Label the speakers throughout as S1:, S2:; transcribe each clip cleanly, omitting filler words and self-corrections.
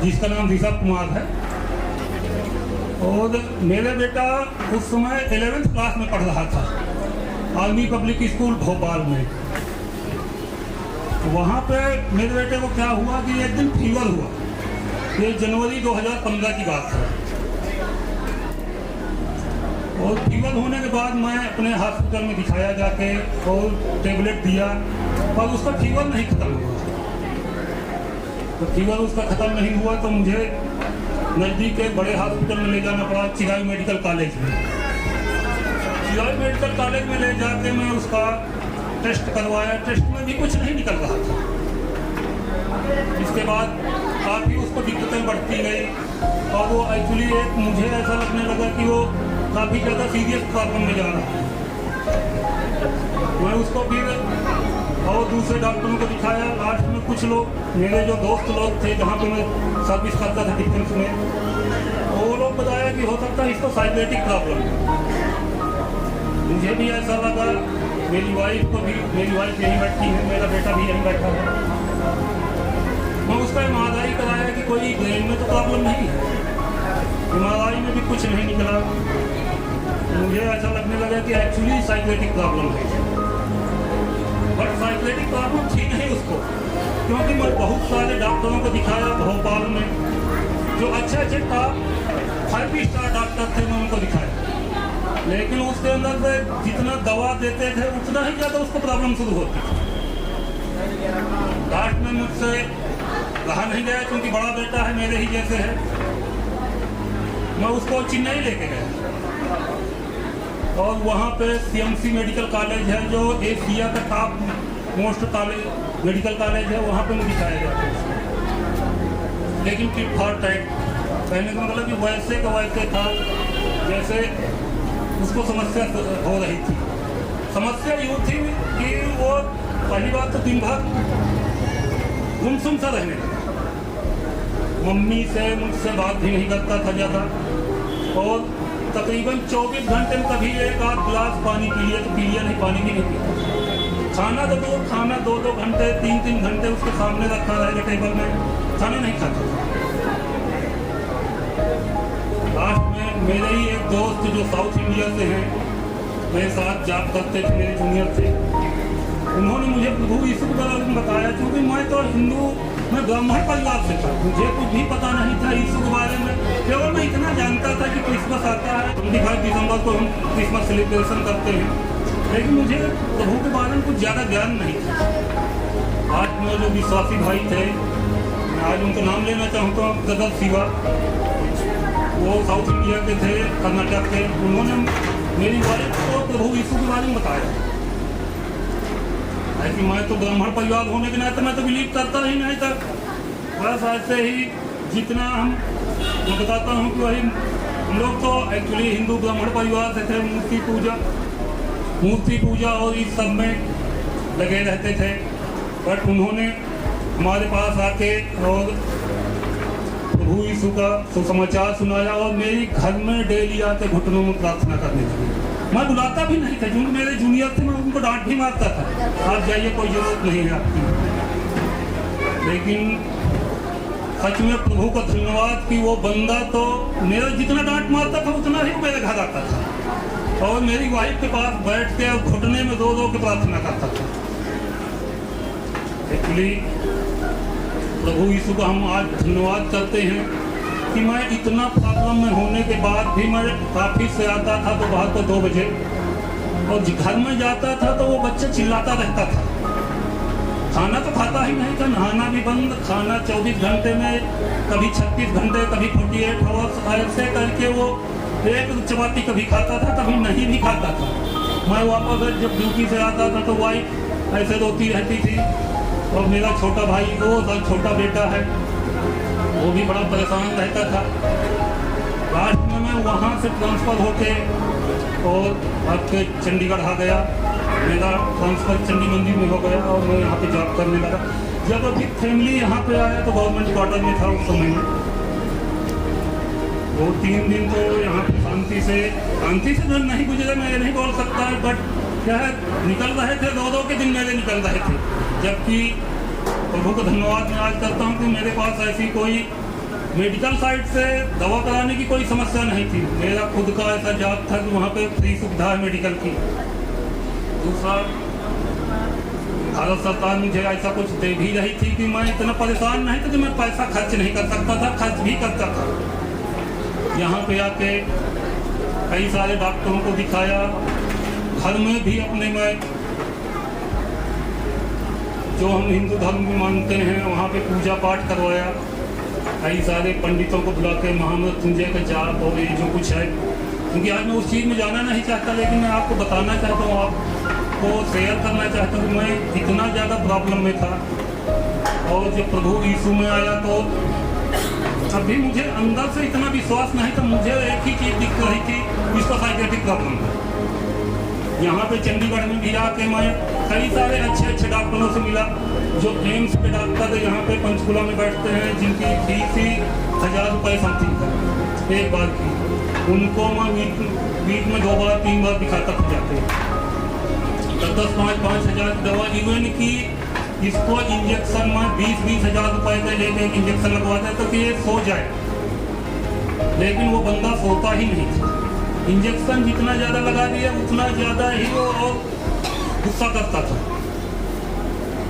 S1: जिसका नाम ऋषभ कुमार है। और मेरा बेटा उस समय 11th क्लास में पढ़ रहा था आर्मी पब्लिक स्कूल भोपाल में। वहाँ पे मेरे बेटे को क्या हुआ कि एक दिन फीवर हुआ। ये जनवरी 2015 की बात है। और फीवर होने के बाद मैं अपने हॉस्पिटल में दिखाया जाके और टेबलेट दिया, पर उसका फीवर नहीं खत्म हुआ। तो फीवर उसका खत्म नहीं हुआ तो मुझे नज़दीक के बड़े हॉस्पिटल में ले जाना पड़ा, चिराई मेडिकल कॉलेज में। चिराई मेडिकल कॉलेज में ले जाके मैं उसका टेस्ट करवाया। टेस्ट में भी कुछ नहीं निकल रहा था। इसके बाद काफ़ी उसको दिक्कतें बढ़ती गई और वो एक्चुअली एक मुझे ऐसा लगने लगा कि वो काफ़ी ज़्यादा सीरियस प्रॉब्लम में जा रहा है। मैं उसको फिर और दूसरे डॉक्टरों को दिखाया। लास्ट में कुछ लोग, मेरे जो दोस्त लोग थे जहाँ पे मैं सर्विस करता था डिफेंस में, वो लोग बताया कि हो सकता है इसको साइकेट्रिक प्रॉब्लम है। मुझे भी ऐसा लगा, मेरी वाइफ को भी, मेरी वाइफ यहीं बैठी है, मेरा बेटा भी यहीं बैठा है। मैं उसका MRI कराया कि कोई ब्रेन में तो प्रॉब्लम नहीं है। MRI में भी कुछ नहीं निकला। मुझे ऐसा लगने लगा कि एक्चुअली साइकेट्रिक प्रॉब्लम है। बट साइकेट्रिक प्रॉब्लम थी नहीं उसको, क्योंकि मैं बहुत सारे डॉक्टरों को दिखाया भोपाल में, जो अच्छे टॉप 5 स्टार डॉक्टर थे, मैं उनको दिखाया। लेकिन उसके अंदर से जितना दवा देते थे उतना ही ज़्यादा उसको प्रॉब्लम शुरू होती थी। लास्ट में मुझसे रहा नहीं गया, क्योंकि बड़ा बेटा है, मेरे ही जैसे है। मैं उसको चेन्नई लेके गया और वहाँ पे CMC मेडिकल कॉलेज है, जो एशिया का top most college medical college है, वहाँ पे मैं दिखाया जाता है। लेकिन टिट फॉर टैट, कहने का मतलब कि वैसे का वैसे था जैसे उसको समस्या हो रही थी। समस्या यूँ थी कि वो पहली बात तो दिन भर गुमसुम सा रहने लगा। मम्मी से मुझसे बात भी नहीं करता था ज़्यादा, और तकरीबन 24 घंटे में कभी एक आध गिलास पानी पी लिया तो पी लिया, नहीं पानी भी नहीं पीता। खाना तो दो, खाना 2-2 घंटे 3-3 घंटे उसके सामने रखा रहेगा टेबल में, खाना नहीं खाता था। लास्ट में मेरे ही एक दोस्त जो साउथ इंडिया से हैं, मेरे साथ जॉब करते थे, मेरे जूनियर थे, उन्होंने मुझे प्रभु यीशु के बारे में बताया। क्योंकि मैं तो हिंदू, मैं ब्राह्मण परिवार से था, मुझे कुछ भी पता नहीं था यीशु के बारे में। केवल मैं इतना जानता था कि क्रिसमस आता है, 25 दिसंबर को हम क्रिसमस सेलिब्रेशन करते हैं, लेकिन मुझे प्रभु के बारे में कुछ ज़्यादा ज्ञान नहीं था। आज में जो विश्वासी भाई थे, मैं आज उनको नाम लेना चाहता हूँ, गदर शिवा, वो साउथ इंडिया के थे, कर्नाटक के। उन्होंने मेरी वाइफ को प्रभु यीशु के बारे में बताया। ऐसी मैं तो ब्राह्मण परिवार होने के नाते मैं तो बिलीव करता ही नहीं था। बस ऐसे ही जितना मैं बताता हूँ कि वही हम लोग तो एक्चुअली हिंदू ब्राह्मण परिवार से थे। मूर्ति पूजा और इस सब में लगे रहते थे। बट उन्होंने हमारे पास आके और प्रभु यीशु का सुसमाचार सुनाया और मेरी घर में डेली आके घुटनों में प्रार्थना करने लगी। मैं बुलाता भी नहीं था, जो मेरे जूनियर थे मैं उनको डांट भी मारता था, आप जाइए, कोई जरूरत नहीं है आपकी। लेकिन सच में प्रभु का धन्यवाद कि वो बंदा तो मेरा जितना डांट मारता था उतना ही मेरे घर आता था और मेरी वाइफ के पास बैठ के घुटने में रो के प्रार्थना करता था। एक्चुअली प्रभु यीशु का हम आज धन्यवाद करते हैं कि मैं इतना प्रॉब्लम में होने के बाद भी मैं ऑफिस से आता था तो बाहर को 2 बजे, और घर में जाता था तो वो बच्चा चिल्लाता रहता था। खाना तो खाता ही नहीं था, नहाना भी बंद, खाना 24 घंटे में, कभी 36 घंटे, कभी 48 आवर्स, ऐसे करके वो एक चपाती कभी खाता था, कभी नहीं भी खाता था। मैं वापस जब ड्यूटी से आता था तो वाइफ ऐसे रोती रहती थी, और मेरा छोटा भाई, 2 साल छोटा बेटा है, वो भी बड़ा परेशान रहता था। लास्ट में मैं वहाँ से ट्रांसफ़र होके और आपके चंडीगढ़ आ गया। मेरा ट्रांसफ़र चंडी मंदिर में हो गया और मैं यहाँ पे जॉब करने लगा। जब अभी फैमिली यहाँ पे आया तो गवर्नमेंट क्वार्टर में था उस समय में। 2-3 दिन तो यहाँ पे शांति से दिन नहीं गुजरे, मैं ये नहीं बोल सकता है, बट क्या है, निकल रहे थे, 2-2 के दिन मेरे निकल रहे थे। जबकि प्रभु को धन्यवाद मैं आज करता हूँ कि मेरे पास ऐसी कोई मेडिकल साइड से दवा कराने की कोई समस्या नहीं थी। मेरा खुद का ऐसा जॉब था कि वहाँ पे फ्री सुविधा है मेडिकल की। दूसरा, भारत सरकार मुझे ऐसा कुछ दे भी रही थी कि मैं इतना परेशान नहीं था कि मैं पैसा खर्च नहीं कर सकता था, खर्च भी करता था। यहाँ पे आके कई सारे डॉक्टरों को दिखाया, घर में भी अपने में जो हम हिंदू धर्म में मानते हैं वहाँ पे पूजा पाठ करवाया, कई सारे पंडितों को बुला के महामृत्युंजय का जाप और ये जो कुछ है, क्योंकि आज मैं उस चीज़ में जाना नहीं चाहता, लेकिन मैं आपको बताना चाहता हूँ, आपको शेयर करना चाहता हूँ कि मैं इतना ज़्यादा प्रॉब्लम में था। और जब प्रभु यीशु में आया तो अभी मुझे अंदर से इतना विश्वास नहीं था। मुझे एक ही चीज़ दिख रही थी, इसका साइकेट्रिक प्रॉब्लम है। यहाँ पे चंडीगढ़ में भी आके मैं कई सारे अच्छे डॉक्टरों से मिला, जो एम्स के डॉक्टर यहाँ पे पंचकुला में बैठते हैं, जिनकी फीस ही 1000 रुपये समथिंग है एक बार की। उनको मैं वीक में 2 बार 3 बार दिखाता था जाते, 10-5 हज़ार दवा। इवन की इसको इंजेक्शन में 20-20 हज़ार रुपये का एक इंजेक्शन लगवाता है तो कि ये सो जाए, लेकिन वो बंदा सोता ही नहीं था। इंजेक्शन जितना ज़्यादा लगा दिया उतना ज़्यादा ही वो और गुस्सा करता था।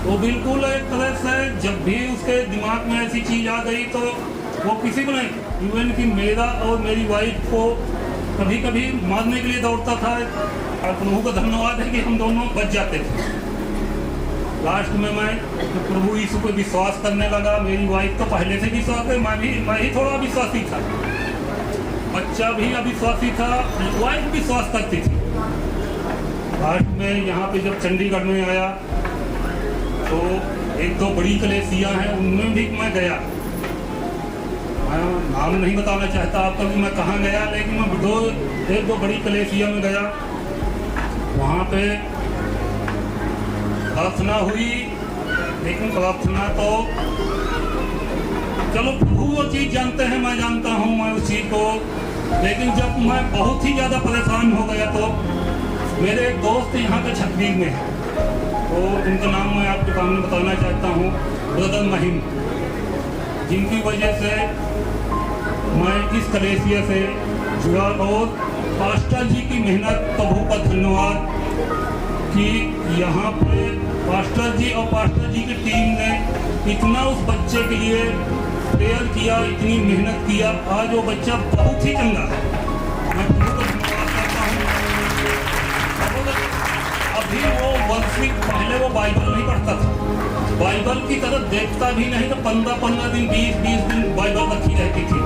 S1: वो बिल्कुल एक तरह से जब भी उसके दिमाग में ऐसी चीज़ आ गई तो वो किसी को नहीं, इवन कि मेरा और मेरी वाइफ को कभी कभी मारने के लिए दौड़ता था। और प्रभु का धन्यवाद है कि हम दोनों बच जाते थे। लास्ट में मैं प्रभु यीशु पे विश्वास करने लगा। मेरी वाइफ तो पहले से विश्वास है, मैं ही थोड़ा विश्वासी था, बच्चा भी अविश्वासी था, वाइफ विश्वास करती थी। लास्ट में यहाँ पे जब चंडीगढ़ में आया तो 1-2 बड़ी कलेसियाँ हैं, उनमें भी मैं गया। मैं नाम नहीं बताना चाहता आपको कि मैं कहाँ गया, लेकिन मैं 1-2 बड़ी कलेसिया में गया। वहाँ पे प्रार्थना हुई, लेकिन प्रार्थना तो चलो प्रभु वो चीज़ जानते हैं, मैं जानता हूँ मैं उस चीज़ को। लेकिन जब मैं बहुत ही ज़्यादा परेशान हो गया तो मेरे एक दोस्त यहाँ पे छतबीर में है, तो उनका नाम मैं आपके सामने बताना चाहता हूँ, ब्रदर महिम, जिनकी वजह से मैं इस कलेसिया से जुड़ा। और पास्टर जी की मेहनत, प्रभु का धन्यवाद कि यहाँ पे पास्टर जी और पास्टर जी की टीम ने इतना उस बच्चे के लिए प्रेयर किया, इतनी मेहनत किया। आज वो बच्चा बहुत ही चंगा है, मैं प्रभु का धन्यवाद करता हूँ। अभी वो वर्षिक पहले वो बाइबल नहीं पढ़ता था, बाइबल की तरफ देखता भी नहीं, तो 15-15 दिन 20-20 दिन बाइबल रखी रहती थी।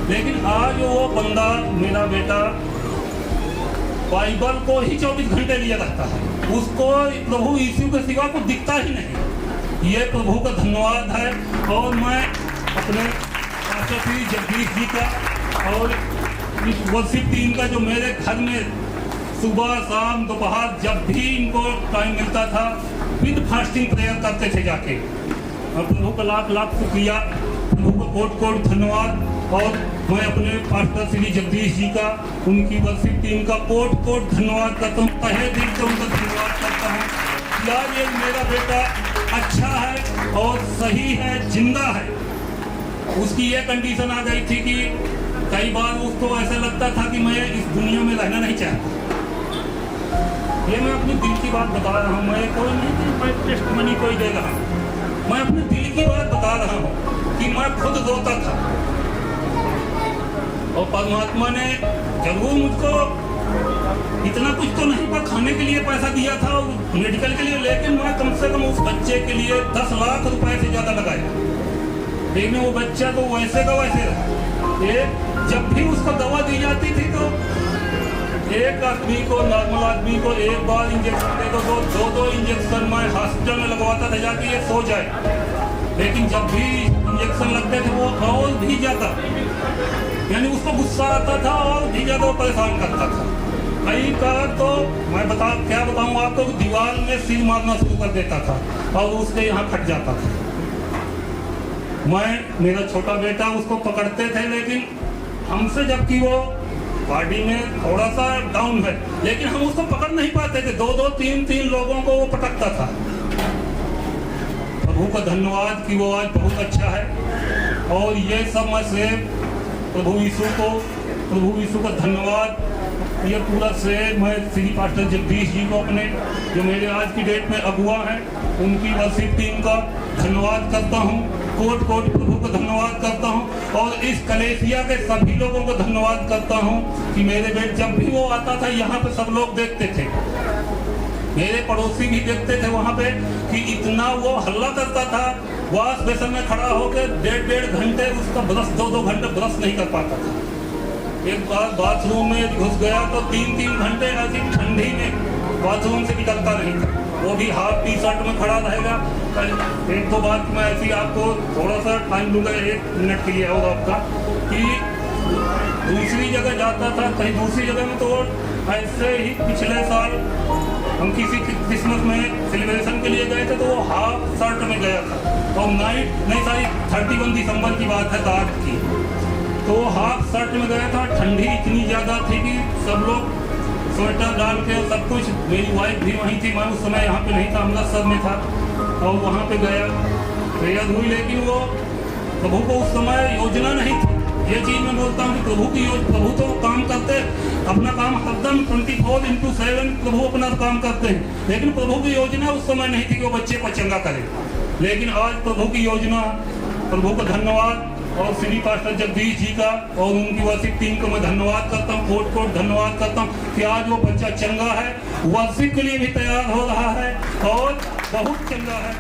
S1: लेकिन आज वो बंदा, मेरा बेटा, बाइबल को ही 24 घंटे लिए रखता है। उसको प्रभु यीशु के सिवा कुछ दिखता ही नहीं। ये प्रभु का धन्यवाद है। और मैं अपने पास्टर श्री जगदीश जी का और इस वर्षिप टीम का, जो मेरे घर में सुबह शाम दोपहर जब भी इनको टाइम मिलता था विद फास्टिंग प्रेयर करते थे जाके, और प्रभु का लाख लाख शुक्रिया, प्रभु का कोट कोट धन्यवाद। और मैं अपने पास्टर श्री जगदीश जी का, उनकी वर्षिप टीम का कोट कोट धन्यवाद करता हूँ, तहे दिल से उनका धन्यवाद करता हूँ। यार ये मेरा बेटा अच्छा है और सही है, जिंदा है। उसकी ये कंडीशन आ गई थी कि कई बार उसको ऐसा लगता था कि मैं इस दुनिया में रहना नहीं चाहता। ये मैं अपनी दिल की बात बता रहा हूँ, मैं कोई नहीं, मैं टेस्ट मनी कोई दे रहा हूँ, मैं अपने दिल की बात बता रहा हूँ कि मैं खुद रोता था। और परमात्मा ने जरूर मुझको इतना कुछ तो नहीं पर खाने के लिए पैसा दिया था मेडिकल के लिए, लेकिन मैं कम से कम उस बच्चे के लिए 10 लाख रुपए से ज़्यादा लगाया। लेकिन वो बच्चा तो वैसे का वैसे रहा। जब भी उसको दवा दी जाती थी तो एक आदमी को, नॉर्मल आदमी को एक बार इंजेक्शन दे दो, 2 इंजेक्शन मैं हॉस्पिटल में लगवाता था जाके ये सो जाए। लेकिन जब भी इंजेक्शन लगते थे वो और भी ज़्यादा, यानी उसको गुस्सा आता था और भी ज़्यादा परेशान करता था। कई बार तो मैं क्या बताऊँ आपको, दीवार में सिर मारना शुरू कर देता था और उसके यहाँ फट जाता था। मेरा छोटा बेटा उसको पकड़ते थे, लेकिन हमसे, जबकि वो बॉडी में थोड़ा सा डाउन है, लेकिन हम उसको पकड़ नहीं पाते थे। 2-2, 3-3 लोगों को वो पटकता था। प्रभु का धन्यवाद कि वो आज बहुत अच्छा है। और ये सब मैं से प्रभु यीशु का धन्यवाद, ये पूरा श्रेय मैं श्री पास्टर जगदीश जी को, अपने जो मेरे आज की डेट में अगुआ हैं, उनकी वर्शिप टीम का धन्यवाद करता हूँ। कोट कोट प्रभु को धन्यवाद करता हूँ और इस कलेसिया के सभी लोगों को धन्यवाद करता हूँ कि मेरे बेट जब भी वो आता था यहाँ पे सब लोग देखते थे, मेरे पड़ोसी भी देखते थे वहाँ पे कि इतना वो हल्ला करता था, वॉश बेसन में खड़ा होकर 1.5 घंटे उसका ब्रश 2 घंटे ब्रश नहीं कर पाता था। एक बार बाथरूम में घुस गया तो 3 घंटे ऐसी ठंडी में बाथरूम से निकलता नहीं था, वो भी हाफ टी शर्ट में खड़ा रहेगा। एक दो बात मैं ऐसी आपको थोड़ा सा टाइम दूंगा, 1 मिनट के लिए होगा आपका, कि दूसरी जगह जाता था, कहीं दूसरी जगह में तो ऐसे ही पिछले साल हम किसी क्रिसमस में सेलिब्रेशन के लिए गए थे तो वो हाफ शर्ट में गया था और नहीं सारी 31 दिसंबर की बात है रात की, तो वो हाफ शर्ट में गया था। ठंडी इतनी ज़्यादा थी कि सब लोग स्वेटर डाल के और सब कुछ, मेरी वाइफ भी वहीं थी, मैं उस समय यहाँ पे नहीं था, अमृतसर में था और वहाँ पे गया प्रेयर हुई, लेकिन वो प्रभु को उस समय योजना नहीं थी। ये चीज़ मैं बोलता हूँ कि प्रभु तो काम करते, अपना काम हरदम 24/7 प्रभु अपना काम करते हैं, लेकिन प्रभु की योजना उस समय नहीं थी कि वो बच्चे को चंगा करे। लेकिन आज प्रभु की योजना, प्रभु का धन्यवाद और श्री पास्टर जगदीश जी का और उनकी वर्शिप टीम को मैं धन्यवाद करता हूँ, कोट धन्यवाद करता हूँ कि आज वो बच्चा चंगा है, वर्शिप के लिए भी तैयार हो रहा है और बहुत चंगा है।